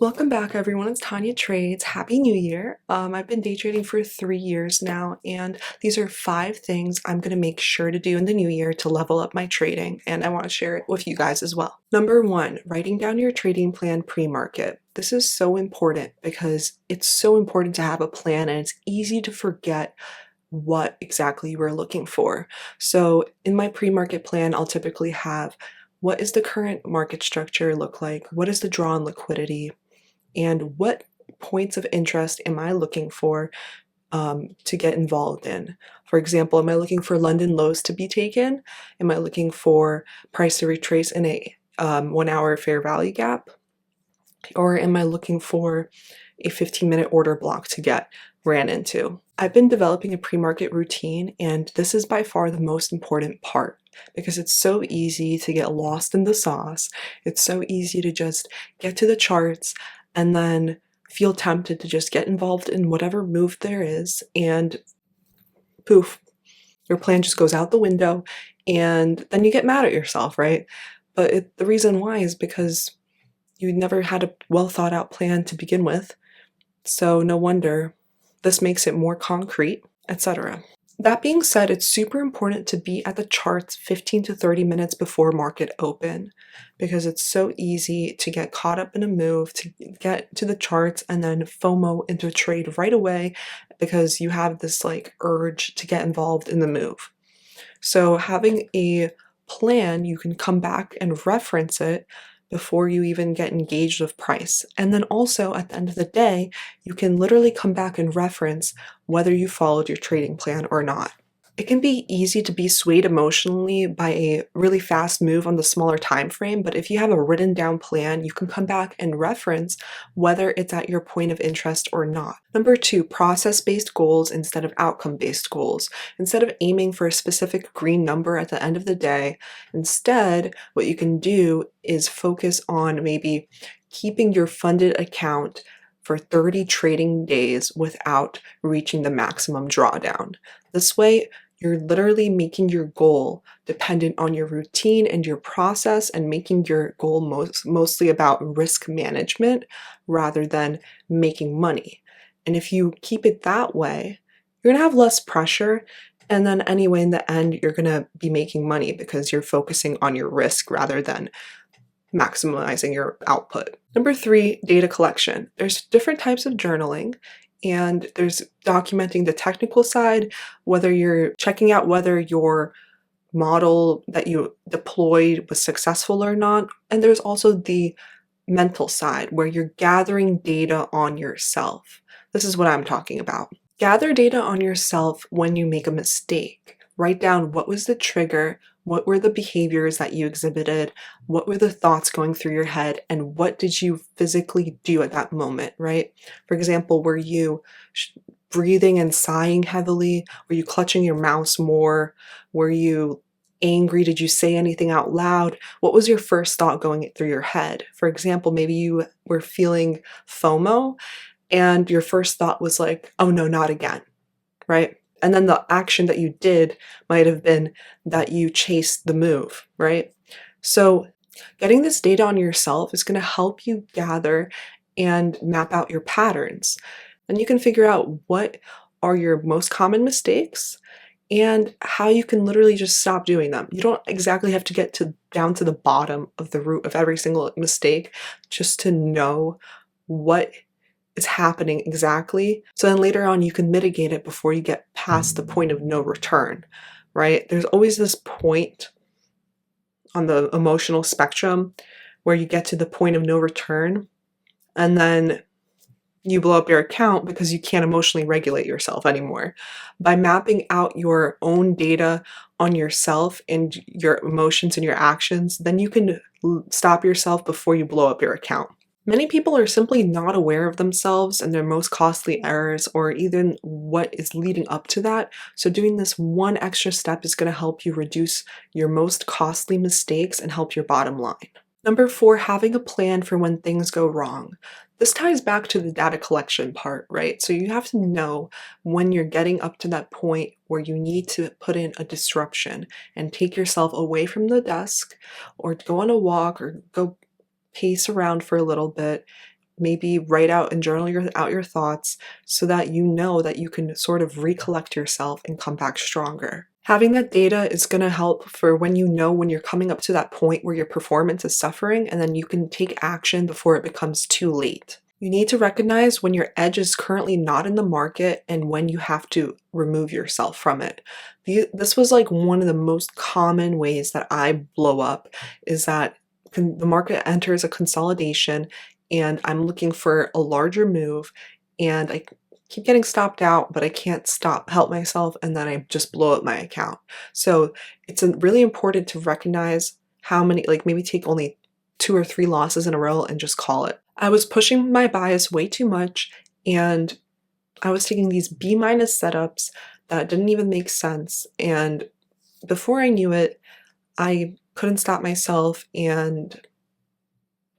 Welcome back, everyone. It's Tanja Trades. Happy New Year. I've been day trading for 3 years now, and these are 5 things I'm going to make sure to do in the new year to level up my trading, and I want to share it with you guys as well. Number 1, writing down your trading plan pre-market. This is so important because it's so important to have a plan, and it's easy to forget what exactly we're looking for. So in my pre-market plan, I'll typically have what is the current market structure look like? What is the draw on liquidity? And what points of interest am I looking for to get involved in? For example, am I looking for London lows to be taken? Am I looking for price to retrace in a 1-hour fair value gap? Or am I looking for a 15-minute order block to get ran into? I've been developing a pre-market routine, and this is by far the most important part because it's so easy to get lost in the sauce. It's so easy to just get to the charts and then feel tempted to just get involved in whatever move there is, and poof, your plan just goes out the window, and then you get mad at yourself, right? But the reason why is because you never had a well thought out plan to begin with, so no wonder this makes it more concrete, etc. That being said, it's super important to be at the charts 15 to 30 minutes before market open because it's so easy to get caught up in a move, to get to the charts and then FOMO into a trade right away because you have this urge to get involved in the move. So having a plan, you can come back and reference it before you even get engaged with price. And then also at the end of the day, you can literally come back and reference whether you followed your trading plan or not. It can be easy to be swayed emotionally by a really fast move on the smaller time frame, but if you have a written down plan, you can come back and reference whether it's at your point of interest or not. Number 2, process-based goals instead of outcome-based goals. Instead of aiming for a specific green number at the end of the day, instead, what you can do is focus on maybe keeping your funded account for 30 trading days without reaching the maximum drawdown. This way, you're literally making your goal dependent on your routine and your process and making your goal mostly about risk management rather than making money. And if you keep it that way, you're gonna have less pressure, and then anyway, in the end, you're gonna be making money because you're focusing on your risk rather than maximizing your output. Number 3, data collection. There's different types of journaling, and there's documenting the technical side, whether you're checking out whether your model that you deployed was successful or not. And there's also the mental side where you're gathering data on yourself. This is what I'm talking about. Gather data on yourself when you make a mistake. Write down what was the trigger, what were the behaviors that you exhibited, what were the thoughts going through your head, and what did you physically do at that moment, right? For example, were you breathing and sighing heavily? Were you clutching your mouse more? Were you angry? Did you say anything out loud? What was your first thought going through your head? For example, maybe you were feeling FOMO and your first thought was like, oh no, not again, right? And then the action that you did might have been that you chased the move, right? So getting this data on yourself is going to help you gather and map out your patterns. And you can figure out what are your most common mistakes and how you can literally just stop doing them. You don't exactly have to get down to the bottom of the root of every single mistake just to know what is happening exactly. So then later on you can mitigate it before you get past the point of no return, right? There's always this point on the emotional spectrum where you get to the point of no return and then you blow up your account because you can't emotionally regulate yourself anymore. By mapping out your own data on yourself and your emotions and your actions, then you can stop yourself before you blow up your account. Many people are simply not aware of themselves and their most costly errors or even what is leading up to that. So doing this one extra step is going to help you reduce your most costly mistakes and help your bottom line. Number 4, having a plan for when things go wrong. This ties back to the data collection part, right? So you have to know when you're getting up to that point where you need to put in a disruption and take yourself away from the desk or go on a walk or go pace around for a little bit maybe write out and journal out your thoughts so that you know that you can sort of recollect yourself and come back stronger. Having that data is going to help for when you know when you're coming up to that point where your performance is suffering, and then you can take action before it becomes too late. You need to recognize when your edge is currently not in the market and when you have to remove yourself from it. This was like one of the most common ways that I blow up, is that the market enters a consolidation and I'm looking for a larger move, and I keep getting stopped out, but I can't help myself, and then I just blow up my account. So it's really important to recognize how many, like maybe take only 2 or 3 losses in a row and just call it. I was pushing my bias way too much, and I was taking these B minus setups that didn't even make sense. And before I knew it, I couldn't stop myself and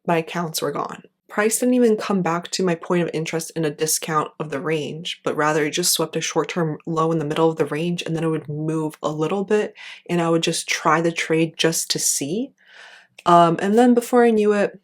my accounts were gone. Price didn't even come back to my point of interest in a discount of the range, but rather it just swept a short-term low in the middle of the range, and then it would move a little bit and I would just try the trade just to see. And then before I knew it,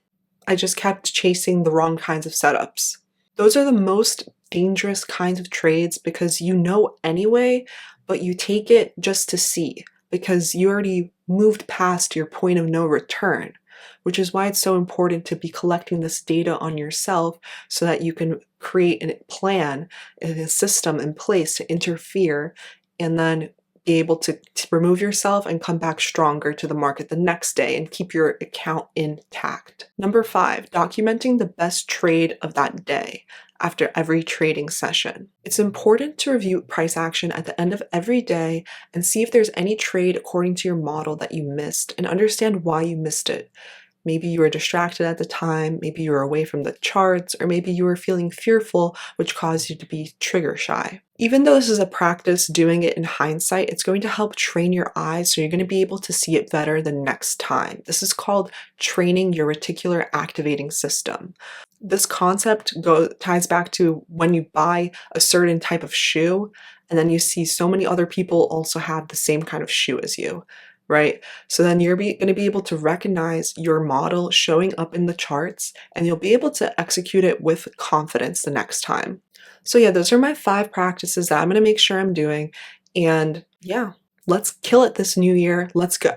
I just kept chasing the wrong kinds of setups. Those are the most dangerous kinds of trades because you know anyway, but you take it just to see because you already moved past your point of no return, which is why it's so important to be collecting this data on yourself so that you can create a plan and a system in place to interfere and then be able to remove yourself and come back stronger to the market the next day and keep your account intact. Number 5, documenting the best trade of that day after every trading session. It's important to review price action at the end of every day and see if there's any trade according to your model that you missed and understand why you missed it. Maybe you were distracted at the time, maybe you were away from the charts, or maybe you were feeling fearful, which caused you to be trigger shy. Even though this is a practice, doing it in hindsight, it's going to help train your eyes so you're going to be able to see it better the next time. This is called training your reticular activating system. This concept ties back to when you buy a certain type of shoe, and then you see so many other people also have the same kind of shoe as you. Right? So then you're going to be able to recognize your model showing up in the charts, and you'll be able to execute it with confidence the next time. So yeah, those are my 5 practices that I'm going to make sure I'm doing. And yeah, let's kill it this new year. Let's go.